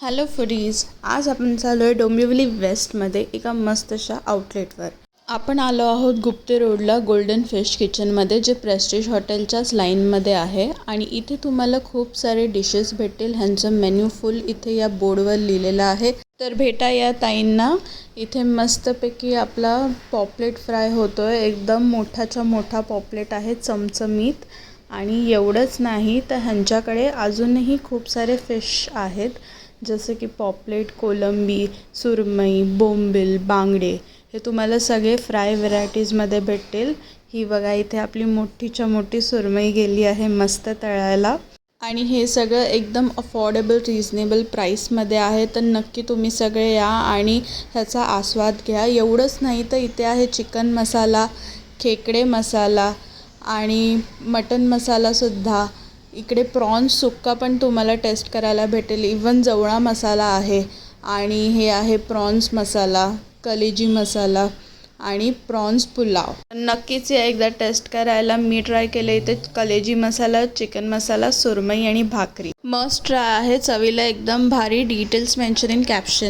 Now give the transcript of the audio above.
Hello foodies, आज आपण चालू आहे डोंबिवली वेस्टमध्ये एका मस्त अशा आउटलेटवर. आपण आलो आहोत गुप्ते रोडला गोल्डन फिश किचनमध्ये, जे प्रेस्टीज हॉटेलच्याच लाईनमध्ये आहे. आणि इथे तुम्हाला खूप सारे डिशेस भेटतील. ह्यांचं मेन्यू फुल इथे या बोर्डवर लिहिलेलं आहे. तर भेटा या ताईंना. इथे मस्तपैकी आपला पॉपलेट फ्राय होतो आहे. एकदम मोठाच्या मोठा पॉपलेट आहे, चमचमीत. आणि एवढंच नाही तर ह्यांच्याकडे अजूनही खूप सारे फिश आहेत, जसे की पॉपलेट, कोलंबी, सुरमई, बोंबील, बांगडे. हे तुम्हाला सगळे फ्राय व्हरायटीजमध्ये भेटतील. ही बघा, इथे आपली मोठीच्या मोठी सुरमई गेली आहे मस्त तळायला. आणि हे सगळं एकदम अफोर्डेबल, रिजनेबल प्राईसमध्ये आहे. तर नक्की तुम्ही सगळे या आणि ह्याचा आस्वाद घ्या. एवढंच नाही तर इथे आहे चिकन मसाला, खेकडे मसाला आणि मटन मसालासुद्धा. इकडे प्रॉन्स सुक्का पण तुम्हाला टेस्ट करायला भेटेल. इवन जवळा मसाला आहे आणि हे आहे प्रॉन्स मसाला, कलेजी मसाला आणि प्रॉन्स पुलाव. नक्कीच या एकदा टेस्ट करायला. मी ट्राय केले इथे कलेजी मसाला, चिकन मसाला, सुरमई आणि भाकरी. मस्ट ट्राय आहे. चवीला एकदम भारी. Details mention in caption.